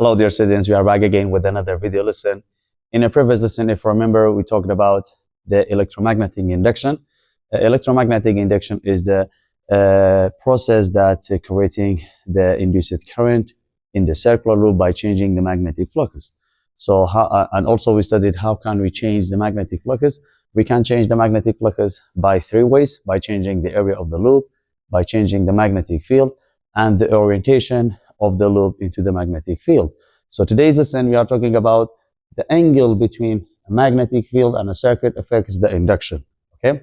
Hello, dear students. We are back again with another video lesson. In a previous lesson, if you remember, we talked about the electromagnetic induction. Electromagnetic induction is the process that creating the induced current in the circular loop by changing the magnetic flux. So, and also we studied how can we change the magnetic flux. We can change the magnetic flux by three ways: by changing the area of the loop, by changing the magnetic field, and the orientation of the loop into the magnetic field. So today's lesson, we are talking about the angle between a magnetic field and a circuit affects the induction. Okay,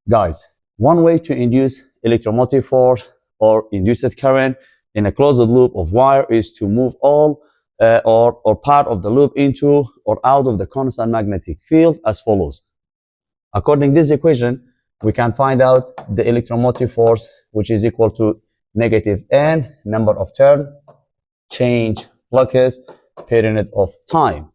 guys, one way to induce electromotive force or induced current in a closed loop of wire is to move all or part of the loop into or out of the constant magnetic field as follows. According to this equation, we can find out the electromotive force, which is equal to negative n number of turn change flux per unit of time.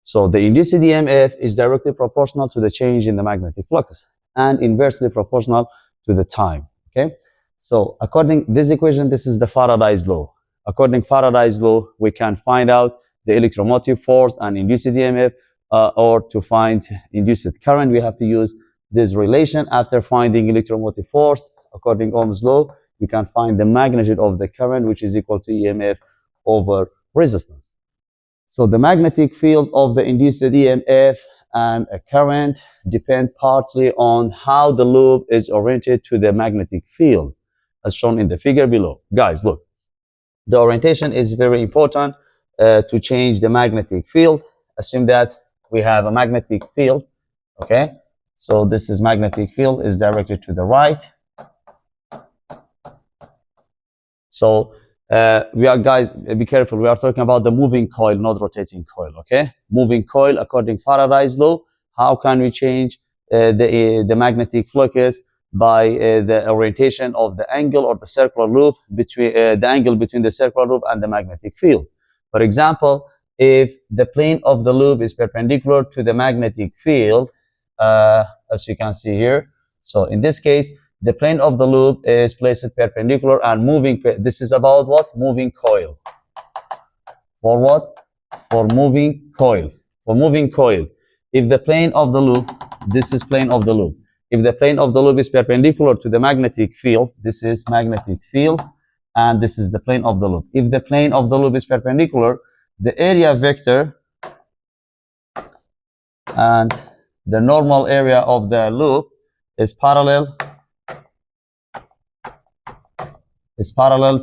So the induced EMF is directly proportional to the change in the magnetic flux and inversely proportional to the time. Okay, so according to this equation, this is the Faraday's law. According to Faraday's law, we can find out the electromotive force and induced EMF, or to find induced current, we have to use this relation. After finding electromotive force, according to Ohm's law, you can find the magnitude of the current, which is equal to EMF over resistance. So the magnetic field of the induced EMF and a current depend partly on how the loop is oriented to the magnetic field, as shown in the figure below. Guys, look, the orientation is very important to change the magnetic field. Assume that we have a magnetic field, okay? So this is magnetic field is directed to the right. So we are, guys, be careful. We are talking about the moving coil, not rotating coil, okay? Moving coil, according to Faraday's law, how can we change the magnetic flux by the orientation of the angle or the circular loop between the angle between the circular loop and the magnetic field. For example, if the plane of the loop is perpendicular to the magnetic field, as you can see here, so in this case, the plane of the loop is placed perpendicular and moving. This is about what? Moving coil. For what? For moving coil. For moving coil. If the plane of the loop, this is plane of the loop. If the plane of the loop is perpendicular to the magnetic field, this is magnetic field, and this is the plane of the loop. If the plane of the loop is perpendicular, the area vector and the normal area of the loop is parallel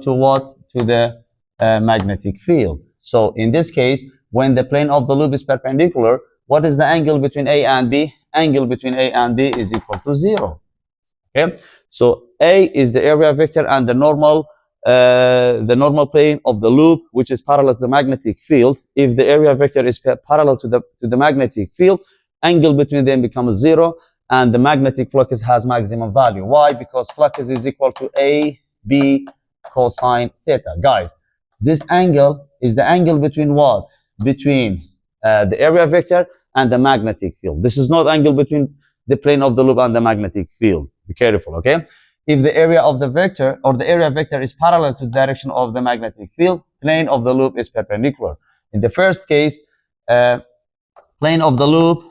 to what? To the magnetic field. So in this case, when the plane of the loop is perpendicular, what is the angle between A and B? Angle between A and B is equal to 0. Okay, so A is the area vector and the normal plane of the loop, which is parallel to the magnetic field. If the area vector is parallel to the magnetic field, angle between them becomes 0, and the magnetic flux has maximum value. Why? Because flux is equal to A B cosine theta. Guys, this angle is the angle between what? Between the area vector and the magnetic field. This is not angle between the plane of the loop and the magnetic field. Be careful, okay? If the area of the vector or the area vector is parallel to the direction of the magnetic field, plane of the loop is perpendicular. In the first case, plane of the loop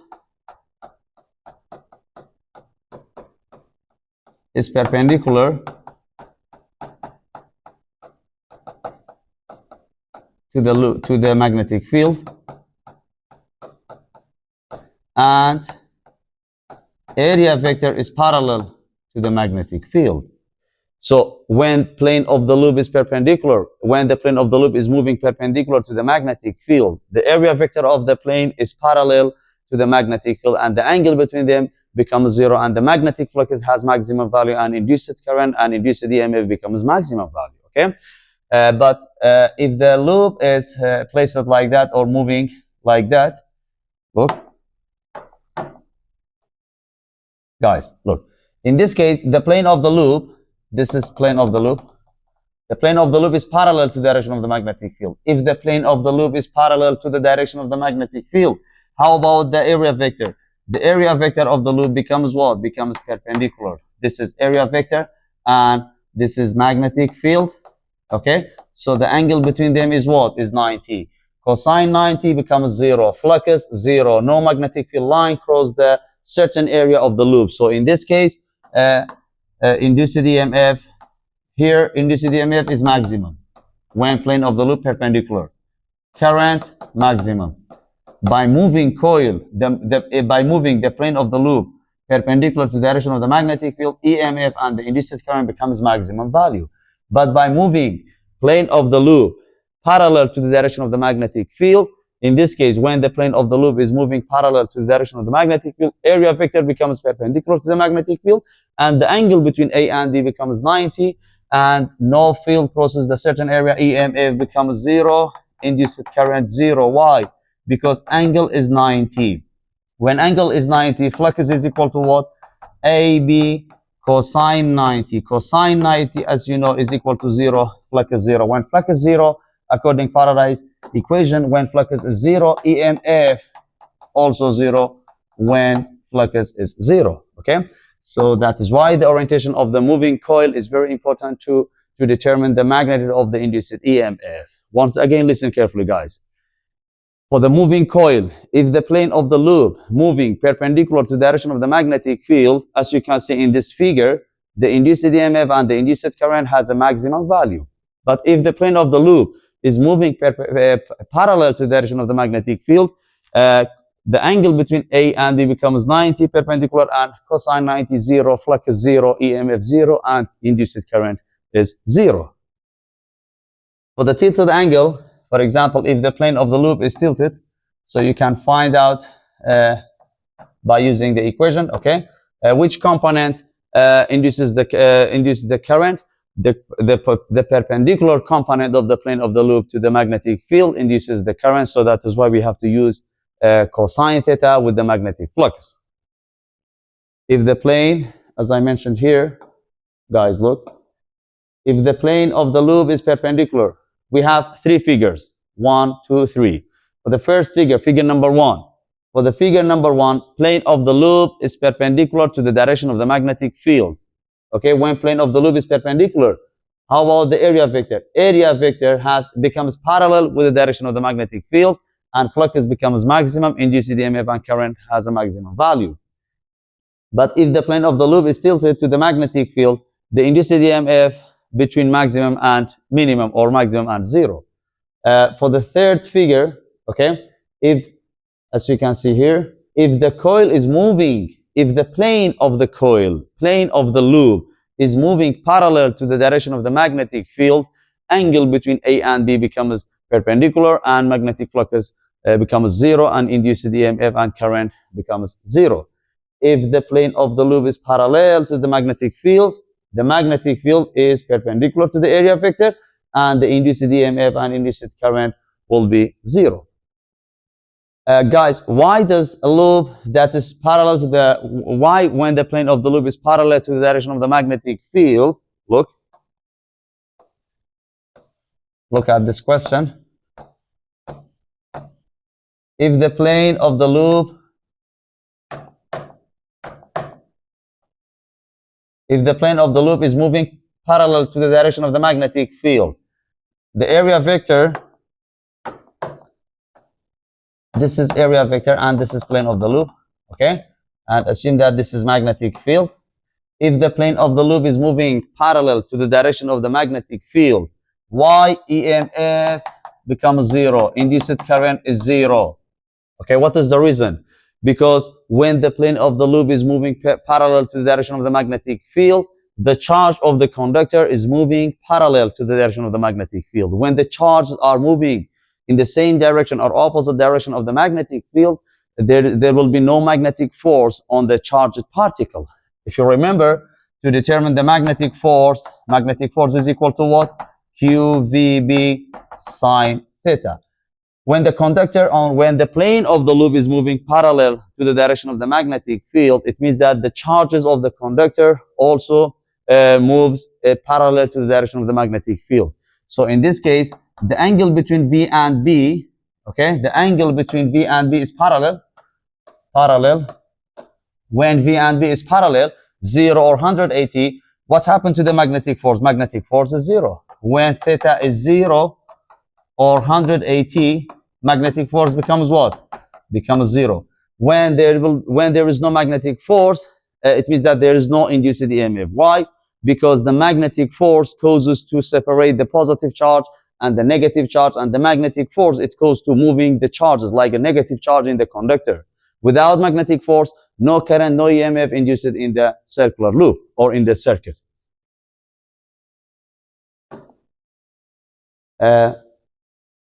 is perpendicular to the magnetic field, and area vector is parallel to the magnetic field. So when plane of the loop is perpendicular, when the plane of the loop is moving perpendicular to the magnetic field, the area vector of the plane is parallel to the magnetic field, and the angle between them becomes 0, and the magnetic flux has maximum value, and induced current and induced EMF becomes maximum value, okay? But if the loop is placed like that or moving like that, look, guys, look. In this case, the plane of the loop, this is plane of the loop. The plane of the loop is parallel to the direction of the magnetic field. If the plane of the loop is parallel to the direction of the magnetic field, how about the area vector? The area vector of the loop becomes what? Becomes perpendicular. This is area vector and this is magnetic field. Okay, so the angle between them is what? Is 90. Cosine 90 becomes 0. Flux 0. No magnetic field line cross the certain area of the loop. So in this case, induced EMF here, induced EMF is maximum when plane of the loop perpendicular. Current maximum. By moving coil, by moving the plane of the loop perpendicular to the direction of the magnetic field, EMF and the induced current becomes maximum value. But by moving plane of the loop parallel to the direction of the magnetic field, in this case, when the plane of the loop is moving parallel to the direction of the magnetic field, area vector becomes perpendicular to the magnetic field, and the angle between A and B becomes 90, and no field crosses the certain area, EMF becomes 0, induced current 0. Why? Because angle is 90. When angle is 90, flux is equal to what? AB cosine 90. Cosine 90, as you know, is equal to 0, flux is 0. When flux is 0, according to Faraday's equation, when flux is 0, EMF also 0 when flux is 0. Okay? So that is why the orientation of the moving coil is very important to determine the magnitude of the induced EMF. Once again, listen carefully, guys. For the moving coil, if the plane of the loop moving perpendicular to the direction of the magnetic field, as you can see in this figure, the induced EMF and the induced current has a maximum value. But if the plane of the loop is moving parallel to the direction of the magnetic field, the angle between A and B becomes 90 perpendicular, and cosine 90 0, flux 0, EMF 0, and induced current is 0. For the tilted angle, for example, if the plane of the loop is tilted, so you can find out by using the equation, okay, which component induces the current. The perpendicular component of the plane of the loop to the magnetic field induces the current, so that is why we have to use cosine theta with the magnetic flux. If the plane, as I mentioned here, guys, look, if the plane of the loop is perpendicular, we have 3 figures, 1, 2, 3. For the first figure, figure number 1, for the figure number 1, plane of the loop is perpendicular to the direction of the magnetic field. Okay, when plane of the loop is perpendicular, how about the area vector? Area vector becomes parallel with the direction of the magnetic field, and flux becomes maximum, induced EMF and current has a maximum value. But if the plane of the loop is tilted to the magnetic field, the induced EMF between maximum and minimum, or maximum and 0. For the third figure, okay, if, as you can see here, if the coil is moving, if the plane of the coil, plane of the loop is moving parallel to the direction of the magnetic field, angle between A and B becomes perpendicular, and magnetic flux becomes 0, and induced EMF and current becomes 0. If the plane of the loop is parallel to the magnetic field is perpendicular to the area vector, and the induced EMF and induced current will be 0. Guys, why does a loop that is parallel to the, why when the plane of the loop is parallel to the direction of the magnetic field, look at this question. If the plane of the loop is moving parallel to the direction of the magnetic field, the area vector, this is area vector and this is plane of the loop, okay? And assume that this is magnetic field. If the plane of the loop is moving parallel to the direction of the magnetic field, why EMF becomes 0, induced current is 0. Okay, what is the reason? Because when the plane of the loop is moving parallel to the direction of the magnetic field, the charge of the conductor is moving parallel to the direction of the magnetic field. When the charges are moving in the same direction or opposite direction of the magnetic field, there will be no magnetic force on the charged particle. If you remember, to determine the magnetic force is equal to what? QVB sine theta. When the when the plane of the loop is moving parallel to the direction of the magnetic field, it means that the charges of the conductor also moves parallel to the direction of the magnetic field. So in this case, the angle between V and B, okay, the angle between V and B is parallel. When V and B is parallel, 0 or 180, what happened to the magnetic force? Magnetic force is 0. when theta is 0 or 180, magnetic force becomes what? Becomes 0. When there is no magnetic force, it means that there is no induced EMF. Why? Because the magnetic force causes to separate the positive charge and the negative charge, and the magnetic force, it goes to moving the charges like a negative charge in the conductor. Without magnetic force, no current, no EMF induced in the circular loop or in the circuit.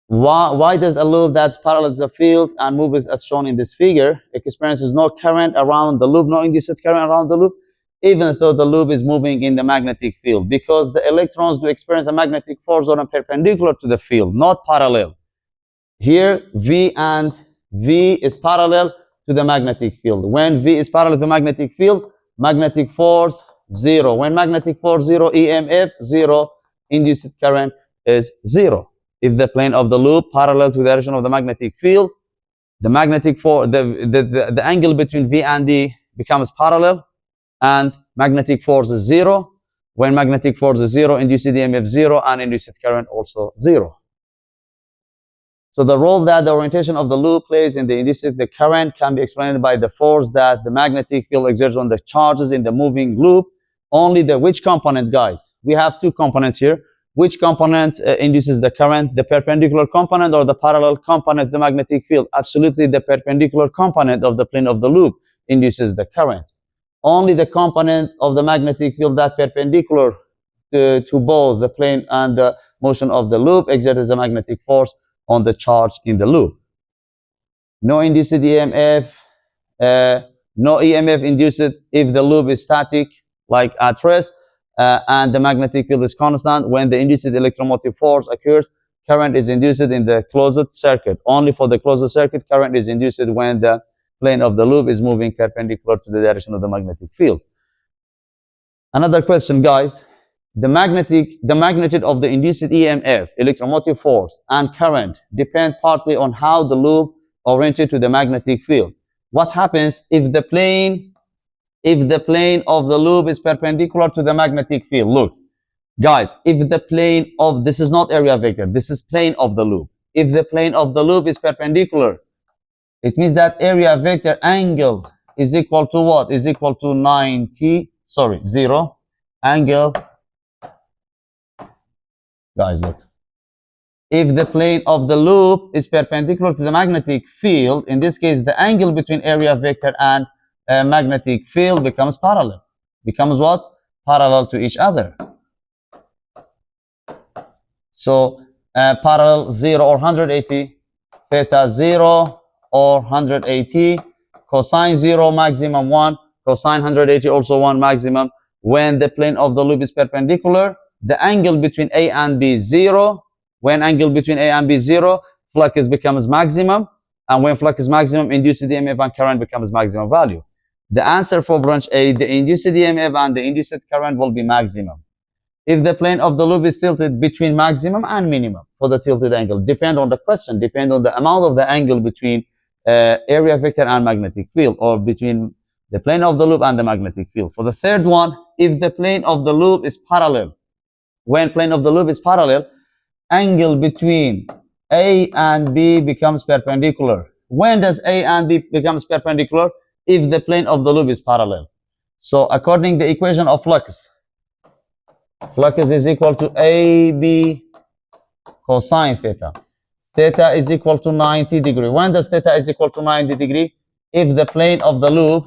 Why does a loop that's parallel to the field and moves as shown in this figure experiences no current around the loop, no induced current around the loop, even though the loop is moving in the magnetic field? Because the electrons do experience a magnetic force on a perpendicular to the field, not parallel. Here, V is parallel to the magnetic field. When V is parallel to the magnetic field, magnetic force 0. When magnetic force 0, EMF 0, induced current is 0. If the plane of the loop parallel to the direction of the magnetic field, the magnetic force, the angle between V and B becomes parallel, and magnetic force is 0. When magnetic force is 0, induced EMF 0, and induced current also 0. So the role that the orientation of the loop plays in the induced current can be explained by the force that the magnetic field exerts on the charges in the moving loop. Only the which component, guys? We have two components here. Which component induces the current? The perpendicular component or the parallel component of the magnetic field? Absolutely, the perpendicular component of the plane of the loop induces the current. Only the component of the magnetic field that perpendicular to both the plane and the motion of the loop exerts a magnetic force on the charge in the loop. No induced EMF, no EMF induced if the loop is static, like at rest, and the magnetic field is constant. When the induced electromotive force occurs, current is induced in the closed circuit. Only for the closed circuit, current is induced when the plane of the loop is moving perpendicular to the direction of the magnetic field. Another question, guys. The magnitude of the induced EMF, electromotive force, and current depend partly on how the loop oriented to the magnetic field. What happens if the plane of the loop is perpendicular to the magnetic field? Look, guys, if the plane of, this is not area vector, this is plane of the loop. If the plane of the loop is perpendicular, it means that area vector angle is equal to what? Is equal to 0 angle. Guys, look. If the plane of the loop is perpendicular to the magnetic field, in this case, the angle between area vector and magnetic field becomes parallel. Becomes what? Parallel to each other. So, parallel 0 or 180, theta 0 or 180, cosine 0 maximum 1, cosine 180 also 1 maximum. When the plane of the loop is perpendicular, the angle between A and B is 0. When angle between A and B is 0, flux becomes maximum. And when flux is maximum, induced EMF and current becomes maximum value. The answer for branch A, the induced EMF and the induced current will be maximum. If the plane of the loop is tilted between maximum and minimum for the tilted angle, depend on the question, depend on the amount of the angle between area vector and magnetic field, or between the plane of the loop and the magnetic field. For the third one, if the plane of the loop is parallel, when plane of the loop is parallel, angle between A and B becomes perpendicular. When does A and B becomes perpendicular? If the plane of the loop is parallel. So according to the equation of flux is equal to AB cosine theta. Theta is equal to 90 degree. When does theta is equal to 90 degree? If the plane of the loop,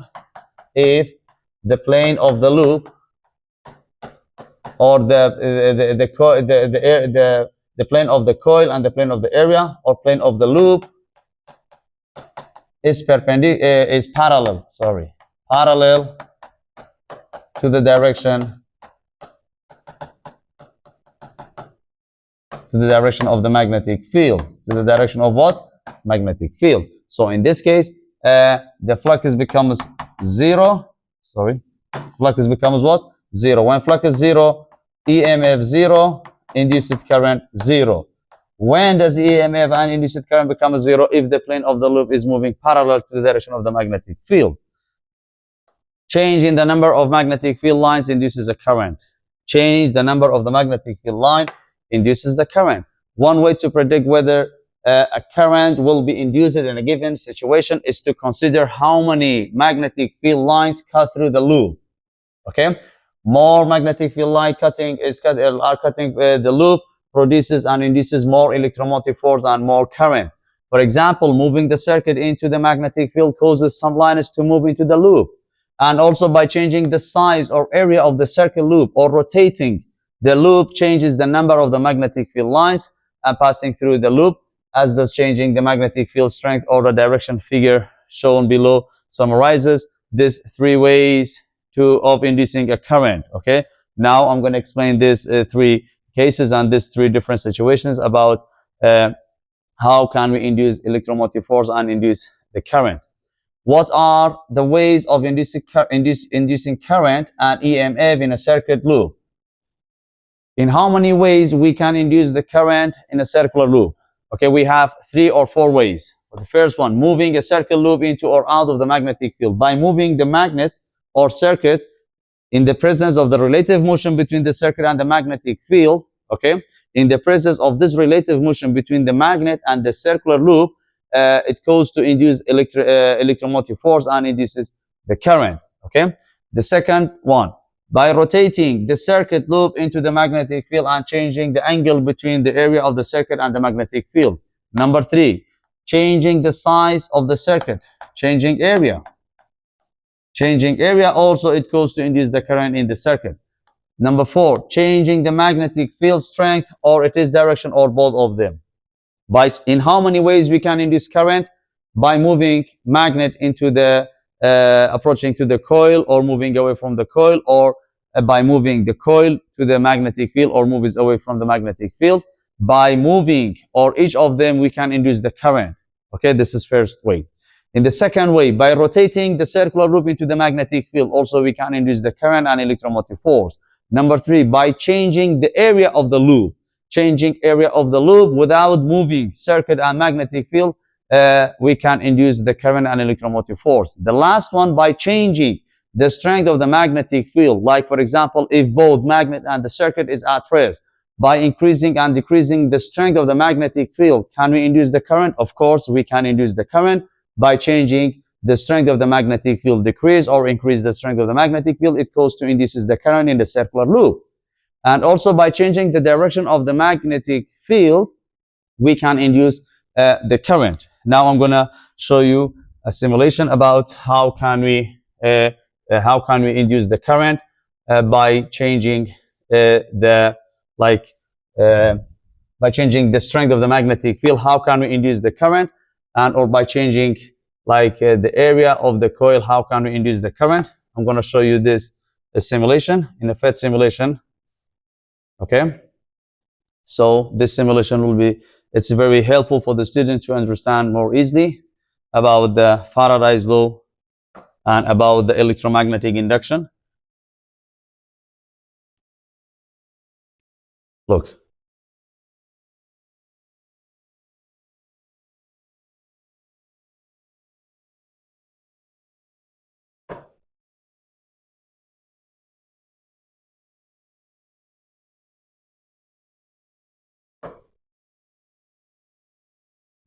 or the plane of the coil and the plane of the area, or plane of the loop is parallel to the direction of the magnetic field. To the direction of what? Magnetic field. So in this case, the flux becomes 0. Flux becomes what? 0. When flux is 0, EMF 0, induced current 0. When does EMF and induced current become 0? If the plane of the loop is moving parallel to the direction of the magnetic field. Change in the number of magnetic field lines induces a current. Change the number of the magnetic field line induces the current. One way to predict whether a current will be induced in a given situation is to consider how many magnetic field lines cut through the loop. Okay, more magnetic field line are cutting the loop produces and induces more electromotive force and more current. For example, moving the circuit into the magnetic field causes some lines to move into the loop. And also by changing the size or area of the circuit loop or rotating the loop changes the number of the magnetic field lines and passing through the loop, as does changing the magnetic field strength or the direction. Figure shown below summarizes these three ways of inducing a current. Okay, now I'm going to explain these three cases and these three different situations about how can we induce electromotive force and induce the current. What are the ways of inducing current and EMF in a circuit loop? In how many ways we can induce the current in a circular loop? Okay, we have 3 or 4 ways. The first one, moving a circuit loop into or out of the magnetic field. By moving the magnet or circuit in the presence of the relative motion between the circuit and the magnetic field, okay, in the presence of this relative motion between the magnet and the circular loop, it goes to induce electromotive force and induces the current. Okay, the second one, by rotating the circuit loop into the magnetic field and changing the angle between the area of the circuit and the magnetic field. Number 3, changing the size of the circuit, changing area. Changing area also, it goes to induce the current in the circuit. Number 4, changing the magnetic field strength or its direction or both of them. In how many ways we can induce current? By moving magnet into the approaching to the coil or moving away from the coil, or by moving the coil to the magnetic field or moves away from the magnetic field. By moving or each of them we can induce the current. Okay, this is first way. In the second way, by rotating the circular loop into the magnetic field, also we can induce the current and electromotive force. Number 3, by changing the area of the loop. Changing area of the loop without moving circuit and magnetic field, we can induce the current and electromotive force. The last one, by changing the strength of the magnetic field. Like for example, if both magnet and the circuit is at rest, by increasing and decreasing the strength of the magnetic field, can we induce the current? Of course, we can induce the current. By changing the strength of the magnetic field, decrease or increase the strength of the magnetic field, it goes to induces the current in the circular loop. And also by changing the direction of the magnetic field, we can induce the current. Now I'm going to show you a simulation about how can we induce the current by changing by changing the strength of the magnetic field. How can we induce the current? And or by changing the area of the coil, how can we induce the current? I'm going to show you this simulation in a FET simulation. Okay, so this simulation will be, it's very helpful for the student to understand more easily about the Faraday's law and about the electromagnetic induction. Look.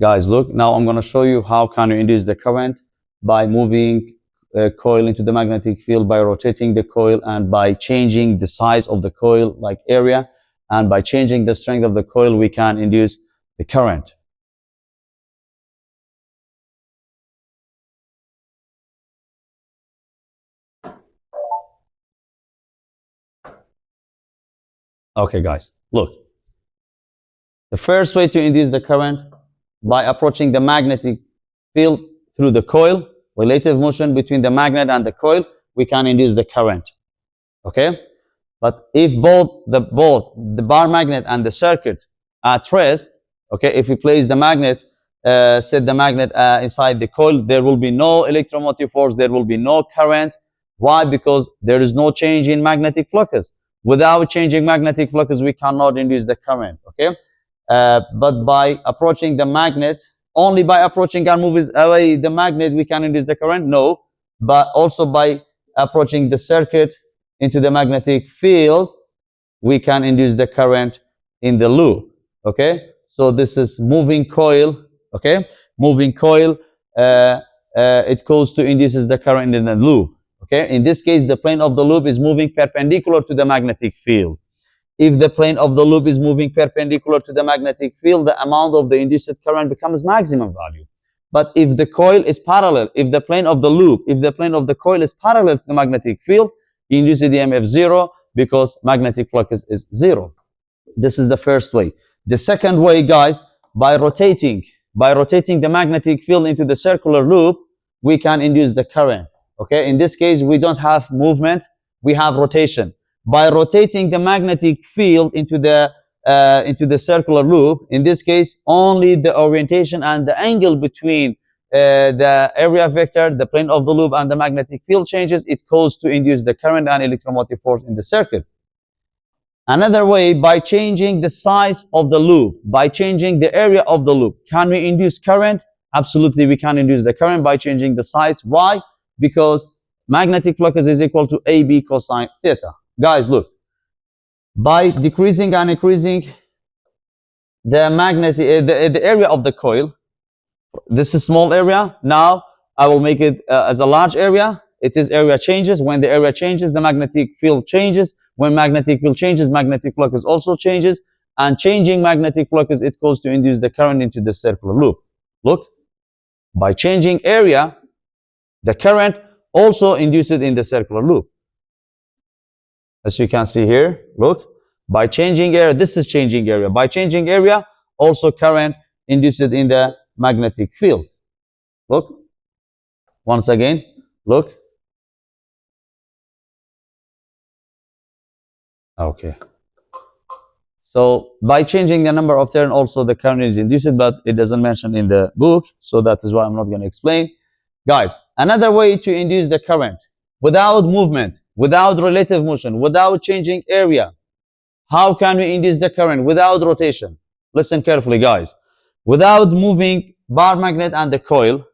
Guys, look, now I'm going to show you how can you induce the current by moving a coil into the magnetic field, by rotating the coil, and by changing the size of the coil, like area, and by changing the strength of the coil, we can induce the current. Okay, guys, look. The first way to induce the current, by approaching the magnetic field through the coil, relative motion between the magnet and the coil, we can induce the current. Okay, but if both the bar magnet and the circuit are at rest, okay, if we place the magnet, set the magnet inside the coil, there will be no electromotive force, there will be no current. Why? Because there is no change in magnetic flux. Without changing magnetic flux, we cannot induce the current. Okay. But by approaching the magnet, only by approaching and moving away the magnet, we can induce the current? No, but also by approaching the circuit into the magnetic field, we can induce the current in the loop. Okay, so this is moving coil. Okay, moving coil. It goes to induces the current in the loop. Okay, in this case, the plane of the loop is moving perpendicular to the magnetic field. If the plane of the loop is moving perpendicular to the magnetic field, the amount of the induced current becomes maximum value. But if the coil is parallel, if the plane of the loop, if the plane of the coil is parallel to the magnetic field, induced EMF 0 because magnetic flux is 0. This is the first way. The second way, guys, by rotating the magnetic field into the circular loop, we can induce the current. Okay, in this case, we don't have movement, we have rotation. By rotating the magnetic field into the circular loop, in this case, only the orientation and the angle between the area vector, the plane of the loop, and the magnetic field changes, it goes to induce the current and electromotive force in the circuit. Another way, by changing the size of the loop, by changing the area of the loop, can we induce current? Absolutely, we can induce the current by changing the size. Why? Because magnetic flux is equal to AB cosine theta. Guys, look, by decreasing and increasing the area of the coil, this is small area. Now I will make it as a large area. Its area changes. When the area changes, the magnetic field changes. When magnetic field changes, magnetic flux also changes. And changing magnetic flux, it goes to induce the current into the circular loop. Look, by changing area, the current also induced in the circular loop. As you can see here, look, by changing area, this is changing area. By changing area, also current induced in the magnetic field. Look, once again, look. Okay. So by changing the number of turns, also the current is induced, but it doesn't mention in the book, so that is why I'm not going to explain. Guys, another way to induce the current without movement, without relative motion, without changing area. How can we induce the current without rotation? Listen carefully, guys. Without moving bar magnet and the coil,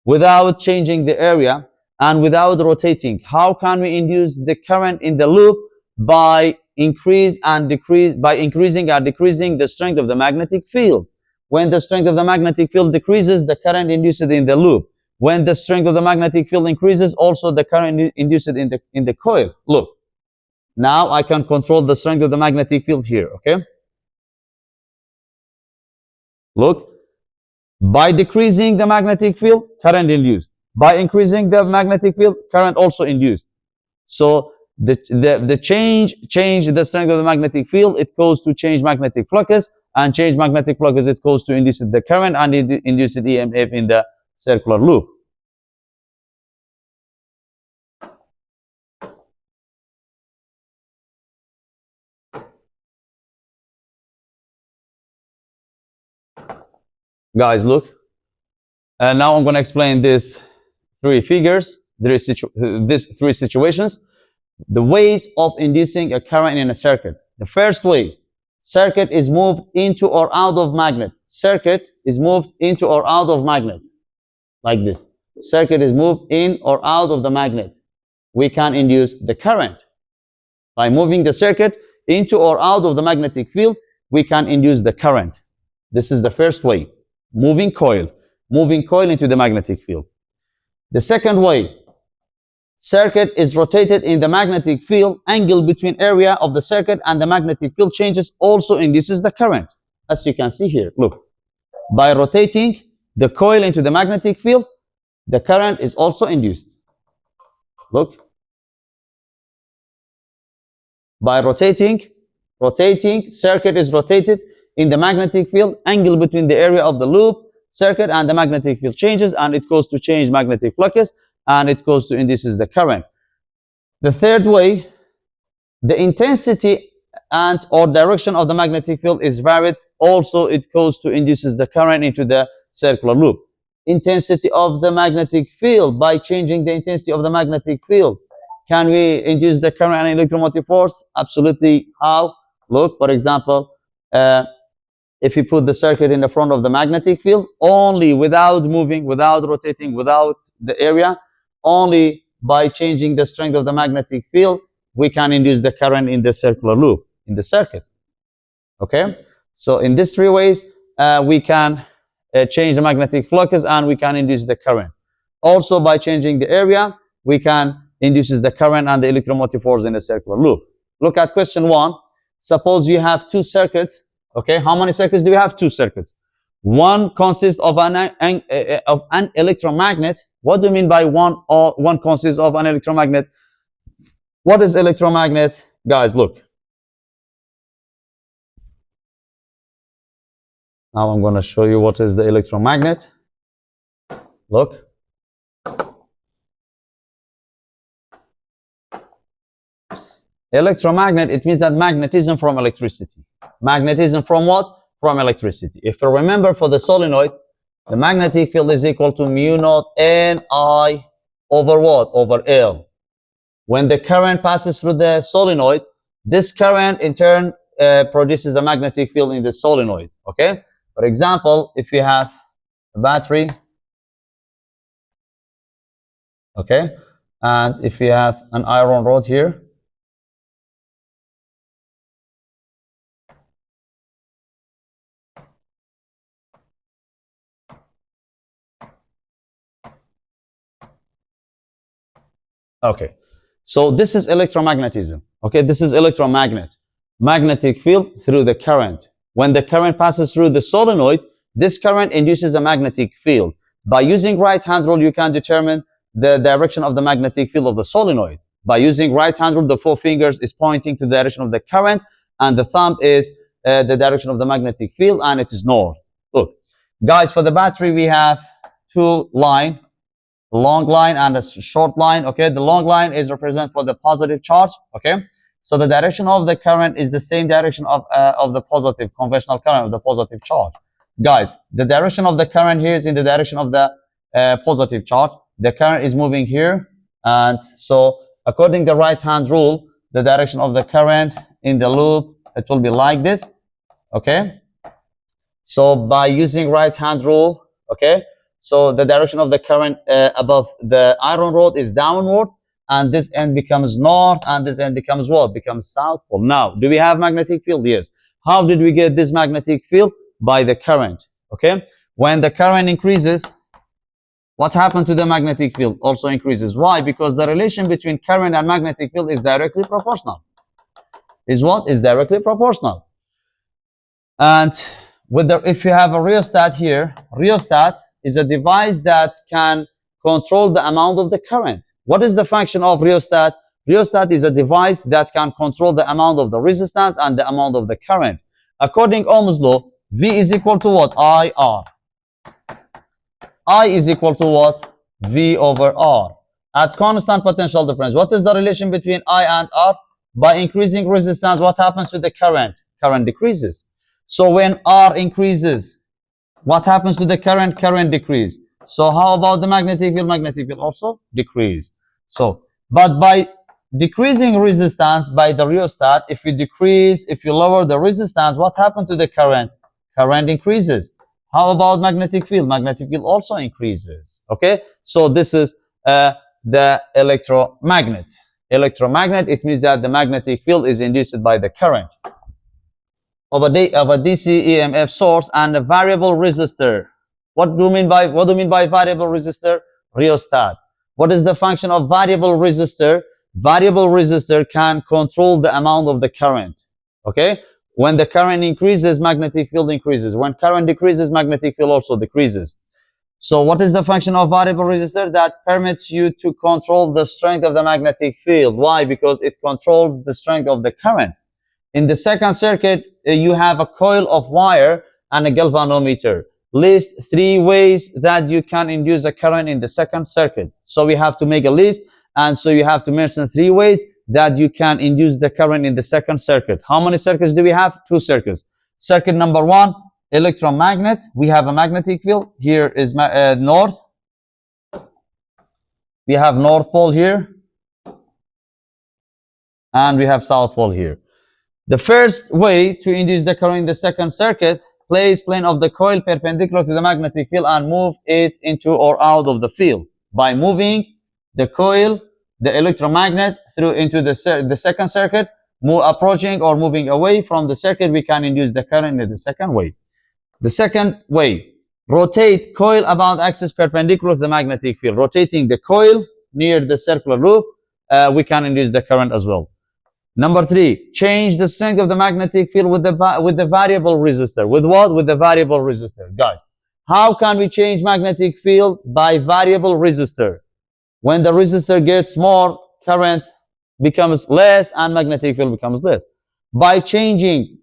without changing the area, and rotating, how can we induce the current in the loop? By increasing and decreasing the strength of the magnetic field. When the strength of the magnetic field decreases, the current induced in the loop. When the strength of the magnetic field increases, also the current induced in the coil. Look, now I can control the strength of the magnetic field here. Okay. Look, by decreasing the magnetic field, current induced. By increasing the magnetic field, current also induced. So the change the strength of the magnetic field, it goes to change magnetic flux, and change magnetic flux, it goes to induce the current and induce the EMF in the circular loop. Guys, look. And now I'm going to explain these three figures, these three situations. The ways of inducing a current in a circuit. The first way, circuit is moved into or out of magnet. Circuit is moved into or out of magnet. Like this. Circuit is moved in or out of the magnet. We can induce the current. By moving the circuit into or out of the magnetic field, we can induce the current. This is the first way. Moving coil into the magnetic field. The second way, circuit is rotated in the magnetic field, angle between area of the circuit and the magnetic field changes, also induces the current. As you can see here, look. By rotating the coil into the magnetic field, the current is also induced. Look. By rotating, circuit is rotated in the magnetic field, angle between the area of the loop, circuit, and the magnetic field changes, and it goes to change magnetic flux, and it goes to induces the current. The third way, the intensity and or direction of the magnetic field is varied. Also, it goes to induces the current into the circular loop. Intensity of the magnetic field, by changing the intensity of the magnetic field, can we induce the current and electromotive force? Absolutely. How? Look, for example, if you put the circuit in the front of the magnetic field, only without moving, without rotating, without the area, only by changing the strength of the magnetic field, we can induce the current in the circular loop, in the circuit. Okay, so in these three ways, we can change the magnetic flux and we can induce the current. Also, by changing the area, we can induce the current and the electromotive force in a circular loop. Look at question 1. Suppose you have two circuits. Okay, how many circuits do we have? Two circuits. One consists of an electromagnet. What do you mean by one consists of an electromagnet? What is electromagnet? Guys, look. Now I'm going to show you what is the electromagnet. Look. Electromagnet, it means that magnetism from electricity. Magnetism from what? From electricity. If you remember, for the solenoid, the magnetic field is equal to mu naught Ni over what? Over L. When the current passes through the solenoid, this current in turn produces a magnetic field in the solenoid. Okay? For example, if you have a battery, okay, and if you have an iron rod here, okay, so this is electromagnetism. Okay, this is electromagnet. Magnetic field through the current. When the current passes through the solenoid, this current induces a magnetic field. By using right-hand rule, you can determine the direction of the magnetic field of the solenoid. By using right-hand rule, the 4 fingers is pointing to the direction of the current, and the thumb is the direction of the magnetic field, and it is north. Look, guys, for the battery, we have two lines. A long line and a short line. Okay, the long line is represent for the positive charge. Okay, so the direction of the current is the same direction of the positive conventional current of the positive charge. Guys, the direction of the current here is in the direction of the positive charge. The current is moving here, and so according to the right-hand rule, the direction of the current in the loop, it will be like this. Okay, so by using right-hand rule, okay, so the direction of the current above the iron rod is downward, and this end becomes north, and this end becomes what? Becomes south pole. Now, do we have magnetic field? Yes. How did we get this magnetic field? By the current. Okay. When the current increases, what happened to the magnetic field? Also increases. Why? Because the relation between current and magnetic field is directly proportional. Is what? Is directly proportional. And if you have a rheostat here, rheostat is a device that can control the amount of the current. What is the function of rheostat? Rheostat is a device that can control the amount of the resistance and the amount of the current. According to Ohm's law, V is equal to what? IR. I is equal to what? V over R. At constant potential difference, what is the relation between I and R? By increasing resistance, what happens to the current? Current decreases. So when R increases, what happens to the current? Current decrease. So how about the magnetic field? Magnetic field also decrease. So, but by decreasing resistance by the rheostat, if you lower the resistance, what happened to the current? Current increases. How about magnetic field? Magnetic field also increases. Okay, so this is the electromagnet. Electromagnet, it means that the magnetic field is induced by the current of a DC EMF source and a variable resistor. What do you mean by variable resistor? Rheostat. What is the function of variable resistor? Variable resistor can control the amount of the current. Okay? When the current increases, magnetic field increases. When current decreases, magnetic field also decreases. So what is the function of variable resistor? That permits you to control the strength of the magnetic field. Why? Because it controls the strength of the current. In the second circuit, you have a coil of wire and a galvanometer. List 3 ways that you can induce a current in the second circuit. So we have to make a list, and so you have to mention 3 ways that you can induce the current in the second circuit. How many circuits do we have? 2 circuits. Circuit number 1, electromagnet. We have a magnetic field. Here is north. We have north pole here, and we have south pole here. The first way to induce the current in the second circuit, place plane of the coil perpendicular to the magnetic field and move it into or out of the field. By moving the coil, the electromagnet, into the second circuit, approaching or moving away from the circuit, we can induce the current in the second way. The second way, rotate coil about axis perpendicular to the magnetic field. Rotating the coil near the circular loop, we can induce the current as well. Number 3, change the strength of the magnetic field with the variable resistor. With what? With the variable resistor. Guys, how can we change magnetic field? By variable resistor. When the resistor gets more, current becomes less and magnetic field becomes less. By changing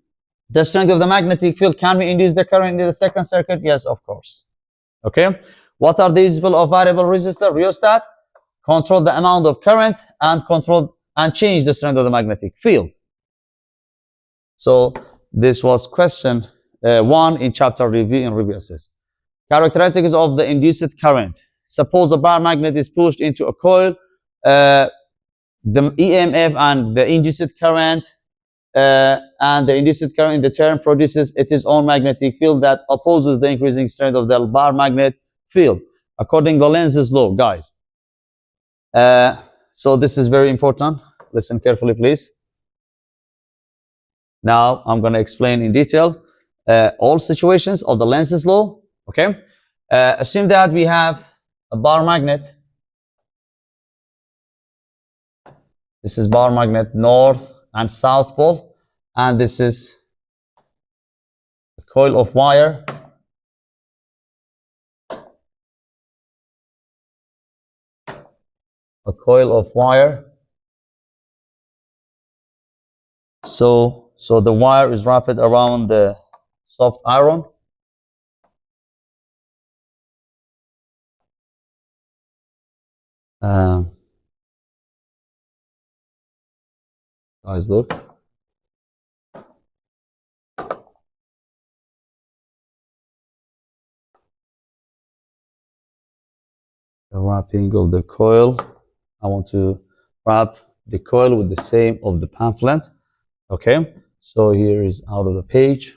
the strength of the magnetic field, can we induce the current in the second circuit? Yes, of course. Okay. What are the useful of variable resistor? Rheostat, control the amount of current and change the strength of the magnetic field. So this was question 1 in chapter review and review assist. Characteristics of the induced current. Suppose a bar magnet is pushed into a coil. The EMF and the induced current in the turn produces its own magnetic field that opposes the increasing strength of the bar magnet field, according to Lenz's law, guys. So this is very important. Listen carefully, please. Now I'm going to explain in detail all situations of the Lenz's law. Okay. Assume that we have a bar magnet. This is bar magnet north and south pole, and this is a coil of wire. A coil of wire. So the wire is wrapped around the soft iron. Guys, look. The wrapping of the coil. I want to wrap the coil with the same of the pamphlet. Okay, so here is out of the page.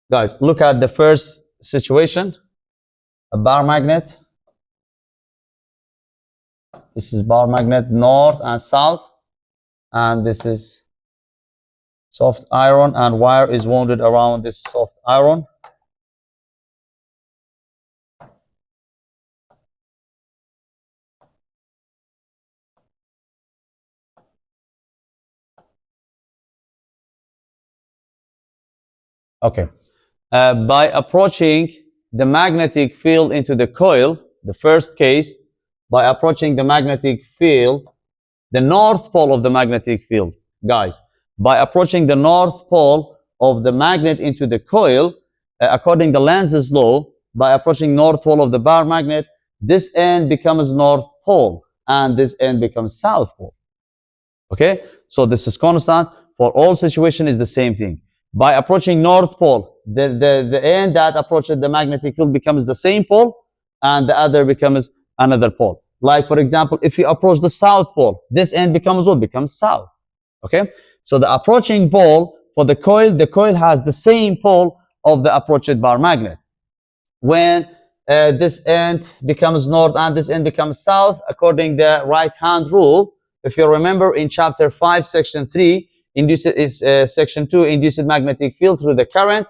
Guys, look at the first situation. A bar magnet. This is bar magnet north and south. And this is soft iron, and wire is wound around this soft iron. Okay. By approaching the magnetic field into the coil, the first case, by approaching the magnetic field, the north pole of the magnetic field, guys, by approaching the north pole of the magnet into the coil, according to Lenz's law, by approaching north pole of the bar magnet, this end becomes north pole and this end becomes south pole. Okay, so this is constant for all situations, is the same thing. By approaching north pole, the end that approaches the magnetic field becomes the same pole and the other becomes another pole. Like, for example, if you approach the south pole, this end becomes what? Becomes south. Okay, so the approaching pole for the coil has the same pole of the approached bar magnet. When this end becomes north and this end becomes south, according to the right hand rule, if you remember in chapter 5, section 3, section 2, induced magnetic field through the current,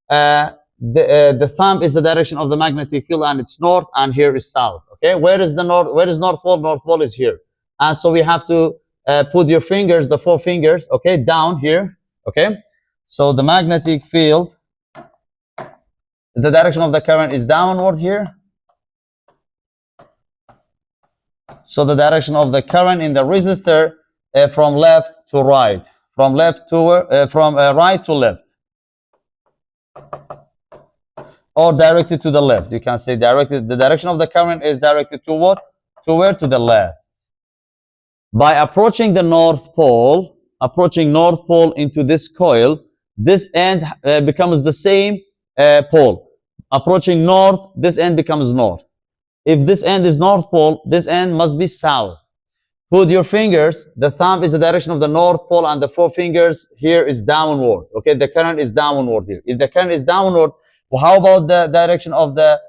the thumb is the direction of the magnetic field and it's north, and here is south. Okay, where is the north? Where is north pole? North pole is here, and so we have to put your fingers, the 4 fingers, okay, down here. Okay, so the magnetic field, the direction of the current is downward here. So the direction of the current in the resistor from left to right, from right to left, or directed to the left. You can say directed. The direction of the current is directed to what? To where? To the left. By approaching the north pole, into this coil, this end becomes the same pole. Approaching north, this end becomes north. If this end is north pole, this end must be south. Put your fingers, the thumb is the direction of the north pole and the 4 fingers here is downward. Okay, the current is downward here. If the current is downward, well, how about the direction of the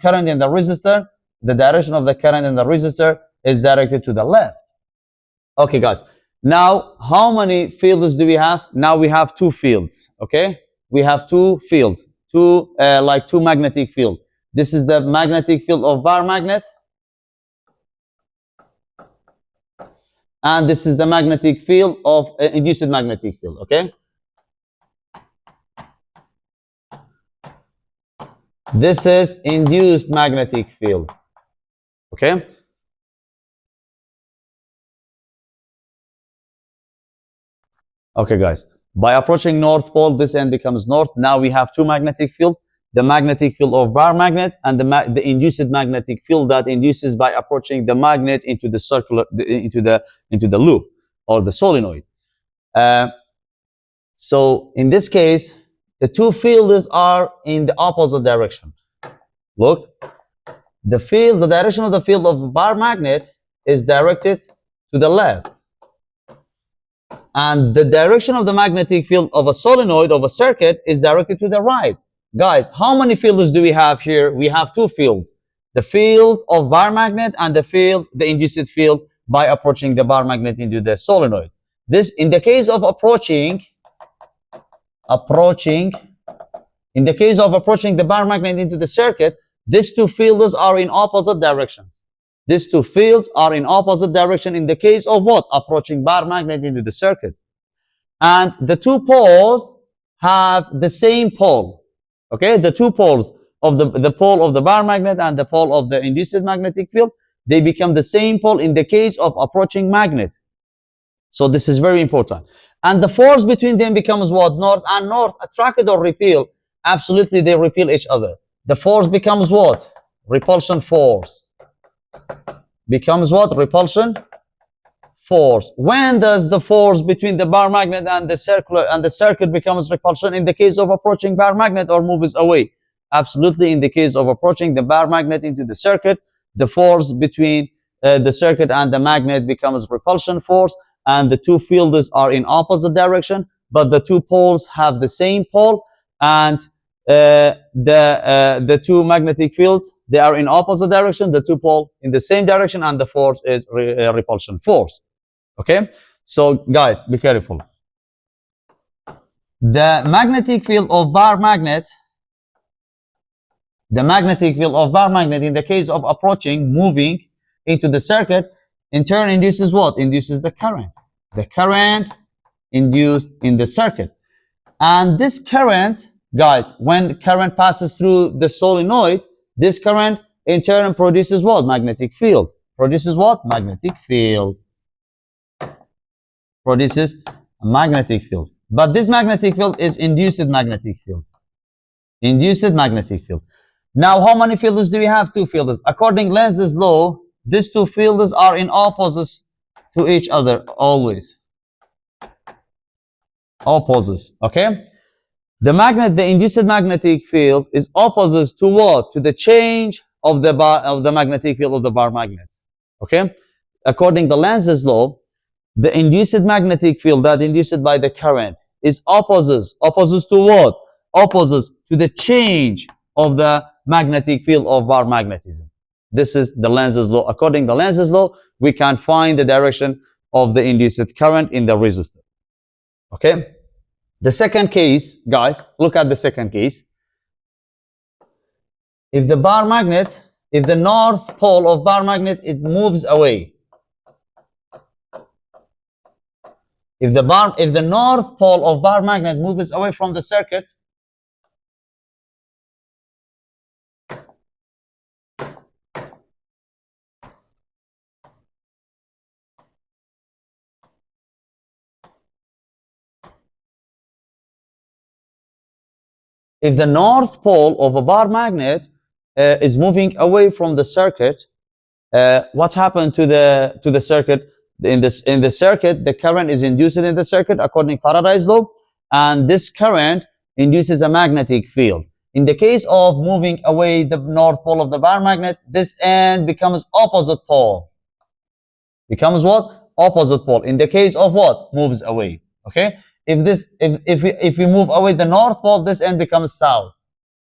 current in the resistor? The direction of the current in the resistor is directed to the left. Okay, guys. Now, how many fields do we have? Now we have two fields, okay? We have two fields, like two magnetic fields. This is the magnetic field of bar magnet, and this is the magnetic field of induced magnetic field, okay? This is induced magnetic field, okay? Okay, guys, by approaching North Pole, this end becomes north. Now we have two magnetic fields, the magnetic field of bar magnet and the induced magnetic field that induces by approaching the magnet into the circular, into the loop or the solenoid. So in this case, the two fields are in the opposite direction. Look, the direction of the field of bar magnet is directed to the left. And the direction of the magnetic field of a solenoid, of a circuit, is directed to the right. Guys, how many fields do we have here? We have two fields. The field of bar magnet and the induced field by approaching the bar magnet into the solenoid. This, in the case of approaching the bar magnet into the circuit, these two fields are in opposite directions. These two fields are in opposite direction in the case of what? Approaching bar magnet into the circuit. And the two poles have the same pole. Okay, the two poles of the pole of the bar magnet and the pole of the induced magnetic field, they become the same pole in the case of approaching magnet. So this is very important. And the force between them becomes what? North and north. Attract or repel? Absolutely, they repel each other. The force becomes what? Repulsion force. Becomes what? Repulsion force. When does the force between the bar magnet and the circuit becomes repulsion? In the case of approaching bar magnet or moves away? Absolutely, in the case of approaching the bar magnet into the circuit, the force between the circuit and the magnet becomes repulsion force, and the two fields are in opposite direction, but the two poles have the same pole, and the two magnetic fields, they are in opposite direction, the two poles in the same direction, and the force is repulsion force. Okay, so guys, be careful. The magnetic field of bar magnet, in the case of approaching, moving into the circuit, in turn induces what? Induces the current. The current induced in the circuit. And this current, guys, when current passes through the solenoid, this current in turn produces what? Magnetic field. Produces what? Magnetic field. Produces a magnetic field. But this magnetic field is induced magnetic field. Induced magnetic field. Now, how many fields do we have? Two fields. According to Lenz's law, these two fields are in opposites to each other always. Opposites, okay? The induced magnetic field is opposite to what? To the change of the magnetic field of the bar magnets. Okay? According to Lenz's law, the induced magnetic field that induced by the current is opposite to what? Opposite to the change of the magnetic field of bar magnetism. This is the Lenz's law. According to Lenz's law, we can find the direction of the induced current in the resistor. Okay? The second case, guys, look at the second case. If the north pole of bar magnet, it moves away. If the north pole of bar magnet moves away from the circuit, if the north pole of a bar magnet is moving away from the circuit, what happened to the circuit? In the circuit, the current is induced in the circuit according to Faraday's law, and this current induces a magnetic field. In the case of moving away the north pole of the bar magnet, this end becomes opposite pole. Becomes what? Opposite pole. In the case of what? Moves away. Okay? If we move away the north pole, this end becomes south.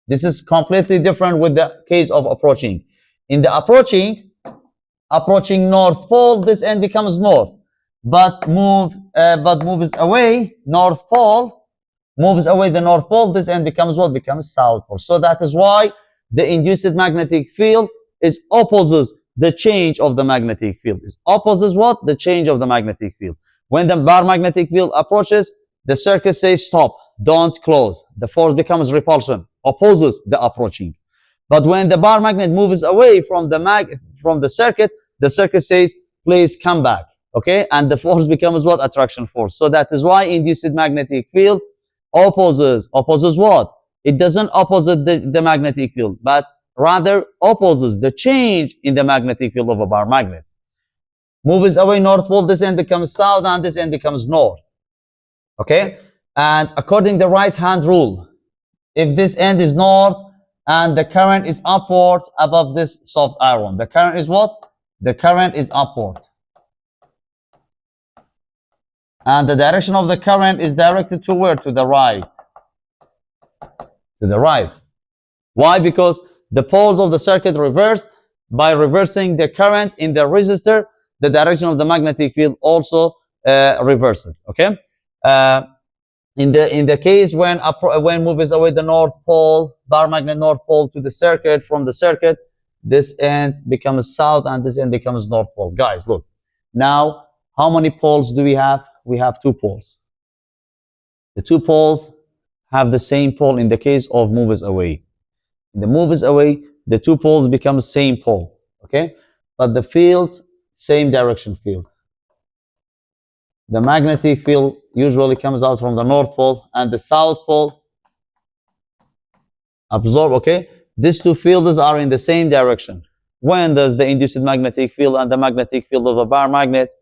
This is completely different with the case of approaching. In the approaching north pole, this end becomes north. but moves away north pole, moves away the north pole. This end becomes what? Becomes south pole. So that is why the induced magnetic field is opposes the change of the magnetic field. It opposes what? The change of the magnetic field. When the paramagnetic field approaches, the circuit says stop, don't close. The force becomes repulsion, opposes the approaching. But when the bar magnet moves away from the circuit says please come back. Okay, and the force becomes what? Attraction force. So that is why induced magnetic field opposes what? It doesn't oppose the magnetic field, but rather opposes the change in the magnetic field of a bar magnet. Moves away north pole, this end becomes south and this end becomes north. Okay, and according to the right hand rule, if this end is north and the current is upward above this soft iron, the current is what? The current is upward. And the direction of the current is directed to where? To the right. To the right. Why? Because the poles of the circuit reversed. By reversing the current in the resistor, the direction of the magnetic field also reverses. Okay. In the case when moves away the north pole, bar magnet north pole to the circuit, from the circuit, this end becomes south and this end becomes north pole. Guys, look. Now, how many poles do we have? We have 2 poles. The 2 poles have the same pole in the case of moves away. In the moves away, the 2 poles become same pole. Okay? But the fields, same direction field. The magnetic field usually comes out from the north pole and the south pole absorb. Okay? These 2 fields are in the same direction. When does the induced magnetic field and the magnetic field of a bar magnet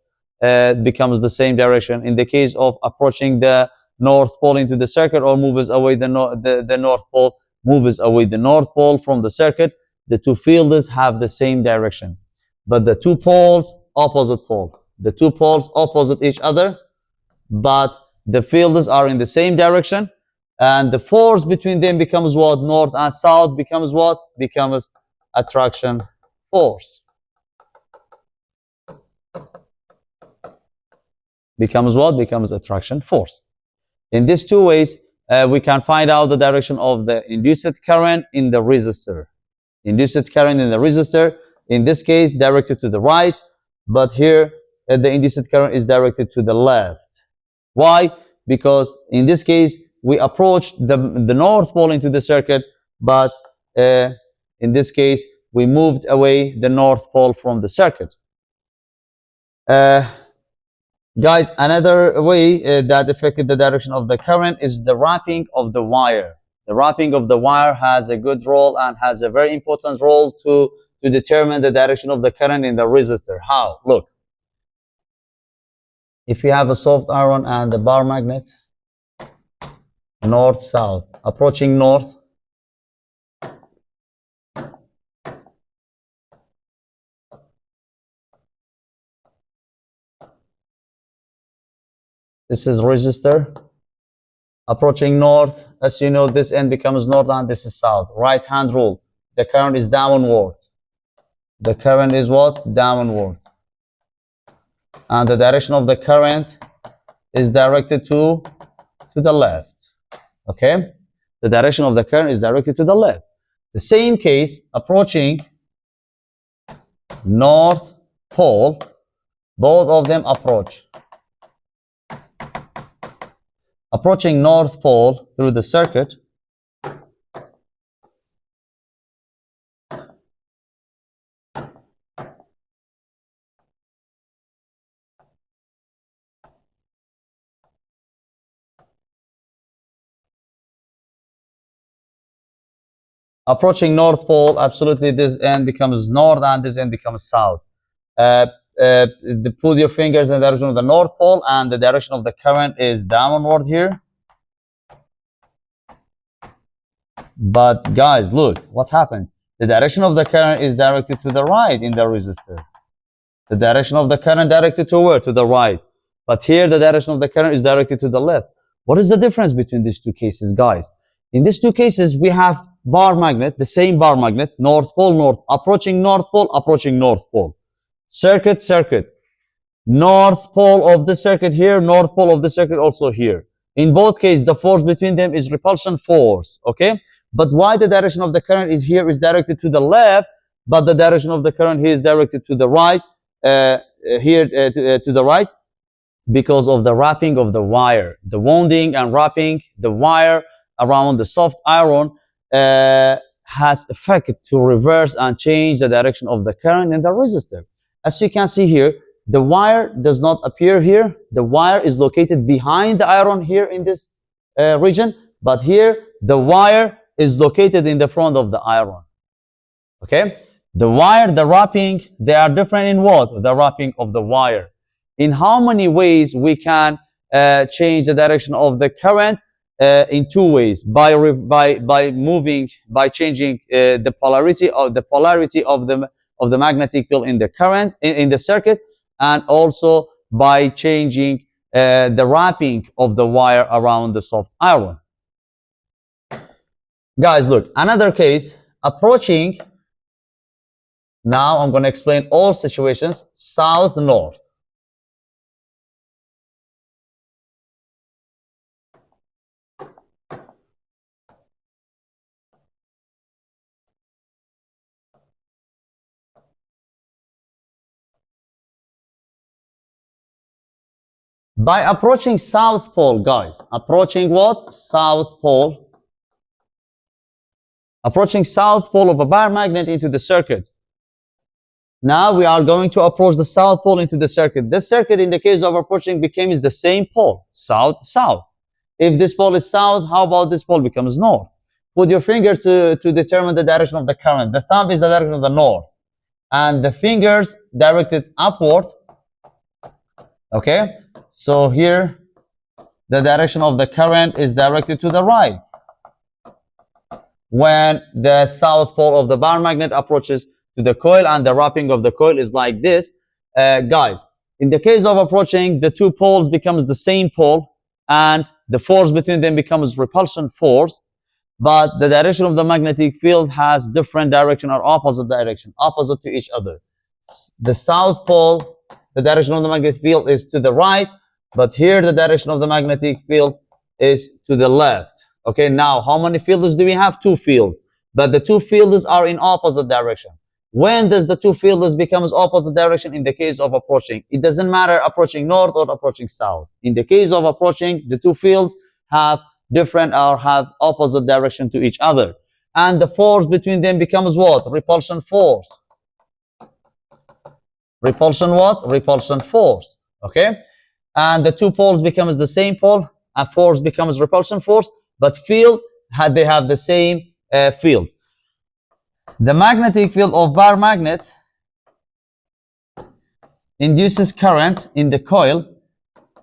becomes the same direction? In the case of approaching the north pole into the circuit, or moves away the north pole, moves away the north pole from the circuit, the 2 fields have the same direction. But the 2 poles, opposite pole. The 2 poles opposite each other, but the fields are in the same direction, and the force between them becomes what? North and south becomes what? Becomes attraction force. Becomes what? Becomes attraction force. In these 2 ways, we can find out the direction of the induced current in the resistor. Induced current in the resistor, in this case, directed to the right, but here the induced current is directed to the left. Why? Because in this case, we approached the north pole into the circuit, but in this case, we moved away the north pole from the circuit. Guys, another way that affected the direction of the current is the wrapping of the wire. The wrapping of the wire has a good role and has a very important role to determine the direction of the current in the resistor. How? Look. If you have a soft iron and a bar magnet, north-south, approaching north, this is resistor. Approaching north, as you know, this end becomes north and this is south. Right hand rule. The current is downward. The current is what? Downward. And the direction of the current is directed to the left. Okay? The direction of the current is directed to the left. The same case, approaching north pole, both of them approach. Approaching north pole through the circuit, approaching north pole, absolutely this end becomes north and this end becomes south. Put your fingers in the direction of the north pole and the direction of the current is downward here. But guys, look what happened. The direction of the current is directed to the right in the resistor. The direction of the current directed to where? To the right. But here the direction of the current is directed to the left. What is the difference between these 2 cases, guys? In these 2 cases, we have bar magnet, the same bar magnet, north pole, north, approaching north pole, approaching north pole. Circuit, circuit. North pole of the circuit here, north pole of the circuit also here. In both cases, the force between them is repulsion force, okay? But why the direction of the current is here is directed to the left, but the direction of the current here is directed to the right, to the right, because of the wrapping of the wire. The wounding and wrapping the wire around the soft iron has effect to reverse and change the direction of the current in the resistor. As you can see here, the wire does not appear here. The wire is located behind the iron here in this region, but here the wire is located in the front of the iron. Okay? The wire, the wrapping, they are different in what? The wrapping of the wire. In how many ways we can change the direction of the current? In two ways: by changing the polarity of the magnetic field in the current in the circuit, and also by changing the wrapping of the wire around the soft iron. Guys, look, another case approaching. Now I'm going to explain all situations south-north. By approaching south pole, guys, approaching what? South pole. Approaching south pole of a bar magnet into the circuit. Now we are going to approach the south pole into the circuit. This circuit, in the case of approaching, becomes the same pole, south, south. If this pole is south, how about this pole becomes north? Put your fingers to determine the direction of the current. The thumb is the direction of the north, and the fingers directed upward. Okay, so here the direction of the current is directed to the right when the south pole of the bar magnet approaches to the coil, and the wrapping of the coil is like this. Guys, in the case of approaching, the two poles becomes the same pole, and the force between them becomes repulsion force, but the direction of the magnetic field has different direction or opposite direction, opposite to each other. The south pole, the direction of the magnetic field is to the right, but here the direction of the magnetic field is to the left. Okay, now how many fields do we have? Two fields, but the two fields are in opposite direction. When does the two fields becomes opposite direction? In the case of approaching, it doesn't matter approaching north or approaching south. In the case of approaching, the two fields have different or have opposite direction to each other, and the force between them becomes what? Repulsion force. Repulsion what? Repulsion force. Okay, and the two poles becomes the same pole, and force becomes repulsion force, but field they have the same field. The magnetic field of bar magnet induces current in the coil.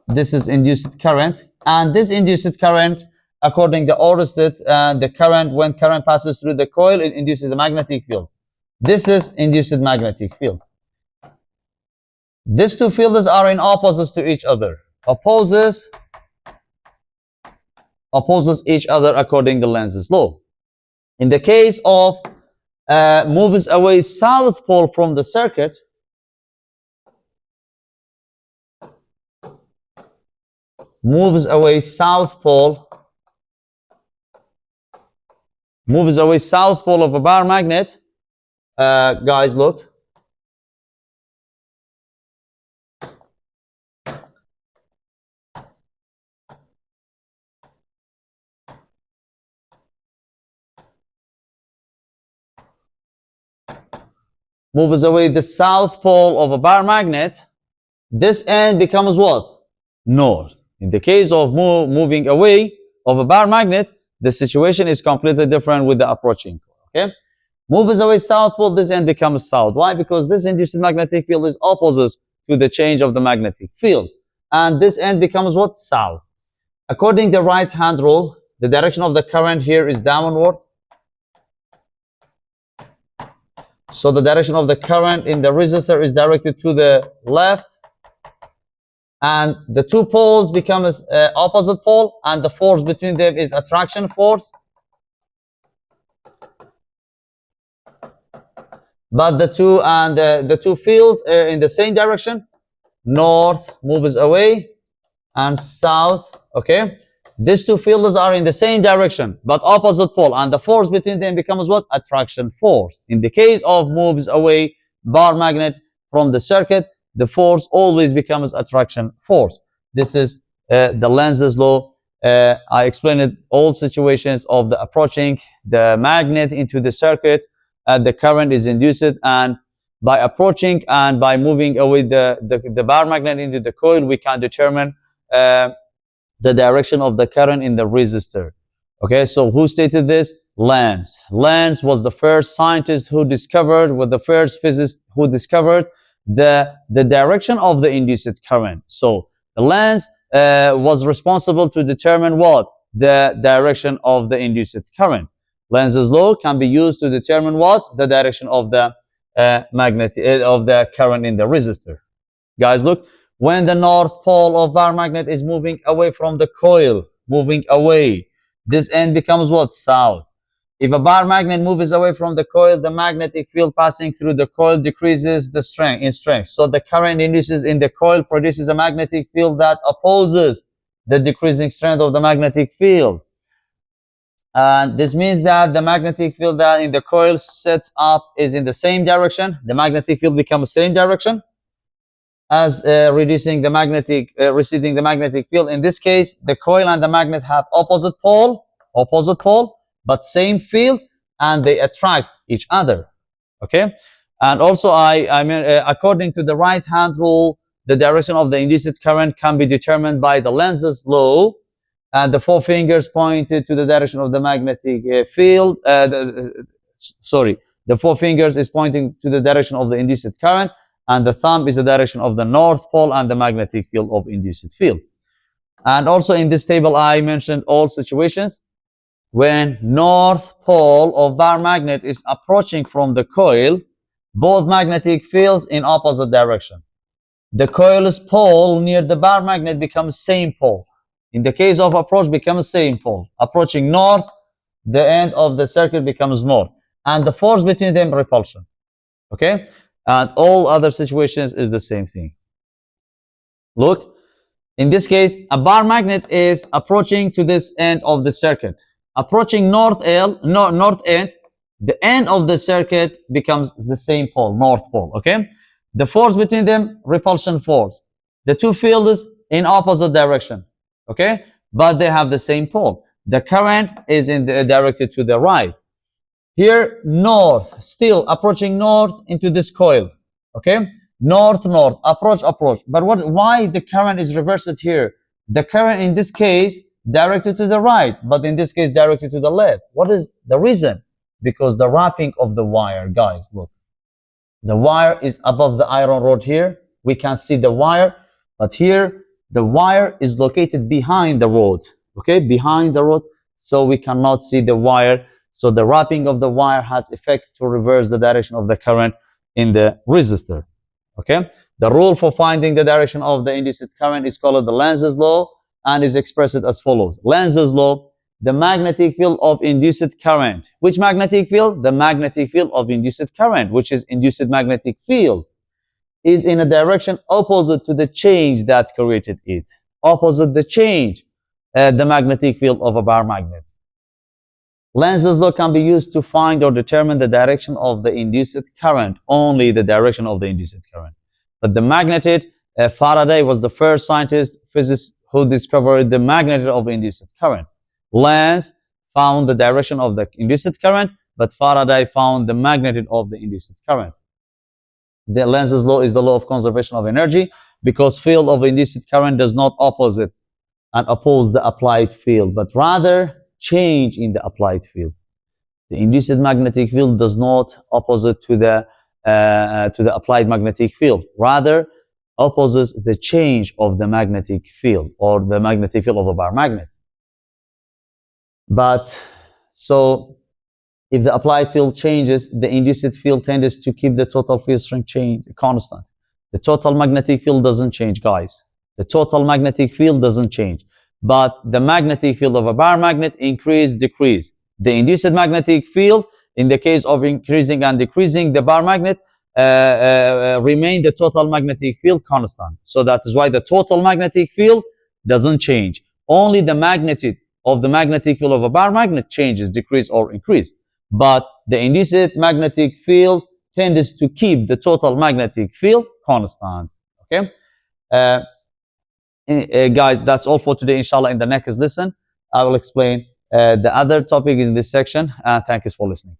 This is induced current, and this induced current, according to Oersted, the current, when current passes through the coil, it induces the magnetic field. This is induced magnetic field. These two fields are in opposites to each other. Opposes each other according to Lenz's law. In the case of moves away south pole from the circuit, moves away south pole of a bar magnet. Guys, look. Moves away the south pole of a bar magnet, this end becomes what? North. In the case of moving away of a bar magnet, the situation is completely different with the approaching. Okay? Moves away south pole, this end becomes south. Why? Because this induced magnetic field is opposite to the change of the magnetic field. And this end becomes what? South. According to the right-hand rule, the direction of the current here is downward. So the direction of the current in the resistor is directed to the left, and the two poles become opposite pole, and the force between them is attraction force. But the two fields are in the same direction. north moves away and south, okay? These two fields are in the same direction, but opposite pole, and the force between them becomes what? Attraction force. In the case of moves away bar magnet from the circuit, the force always becomes attraction force. This is the Lenz's law. I explained it all situations of the approaching the magnet into the circuit, the current is induced, and by approaching and by moving away the bar magnet into the coil, we can determine the direction of the current in the resistor. Okay, so who stated this? Lenz. Lenz was the first scientist who discovered, was the first physicist who discovered the direction of the induced current. So the Lenz was responsible to determine what? The direction of the induced current. Lenz's law can be used to determine what? The direction of the of the current in the resistor. Guys, look, when the north pole of bar magnet is moving away from the coil, moving away, this end becomes what? South. If a bar magnet moves away from the coil, the magnetic field passing through the coil decreases the strength in strength. So the current induced in the coil produces a magnetic field that opposes the decreasing strength of the magnetic field. And this means that the magnetic field that in the coil sets up is in the same direction. The magnetic field becomes the same direction as receding the magnetic field. In this case, the coil and the magnet have opposite pole, but same field, and they attract each other. Okay, and also I mean, according to the right-hand rule, the direction of the induced current can be determined by the Lenz's law, and the four fingers pointed to the direction of the magnetic field. The four fingers is pointing to the direction of the induced current, and the thumb is the direction of the north pole and the magnetic field of induced field. And also in this table, I mentioned all situations when north pole of bar magnet is approaching from the coil, both magnetic fields in opposite direction. The coil's pole near the bar magnet becomes same pole. In the case of approach, becomes same pole. Approaching north, the end of the circuit becomes north, and the force between them repulsion. Okay, and all other situations is the same thing. Look, in this case, a bar magnet is approaching to this end of the circuit. Approaching north end, the end of the circuit becomes the same pole, north pole. Okay, the force between them, repulsion force. The two fields in opposite direction. Okay, but they have the same pole. The current is directed to the right. Here, north, still approaching north into this coil. Okay, north, approach. But why the current is reversed here? The current in this case directed to the right, but in this case directed to the left. What is the reason? Because the wrapping of the wire, guys, look. The wire is above the iron rod here. We can see the wire, but here the wire is located behind the rod. Okay, behind the rod, so we cannot see the wire. So the wrapping of the wire has effect to reverse the direction of the current in the resistor. Okay, the rule for finding the direction of the induced current is called the Lenz's law, and is expressed as follows. Lenz's law, the magnetic field of induced current. Which magnetic field? The magnetic field of induced current, which is induced magnetic field, is in a direction opposite to the change that created it. Opposite the change, the magnetic field of a bar magnet. Lenz's law can be used to find or determine the direction of the induced current, only the direction of the induced current. But the magnetic, Faraday was the first scientist, physicist who discovered the magnitude of induced current. Lenz found the direction of the induced current, but Faraday found the magnitude of the induced current. The Lenz's law is the law of conservation of energy, because field of induced current does not oppose the applied field, but rather change in the applied field. The induced magnetic field does not oppose to the applied magnetic field, rather opposes the change of the magnetic field, or the magnetic field of a bar magnet. But so if the applied field changes, the induced field tends to keep the total field strength constant. The total magnetic field doesn't change, guys. The total magnetic field doesn't change, but the magnetic field of a bar magnet increase, decrease. The induced magnetic field, in the case of increasing and decreasing the bar magnet, remain the total magnetic field constant. So that is why the total magnetic field doesn't change. Only the magnitude of the magnetic field of a paramagnet changes, decrease or increase. But the induced magnetic field tends to keep the total magnetic field constant. Okay, guys, that's all for today. Inshallah, in the next lesson, I will explain the other topic in this section. Thank you for listening.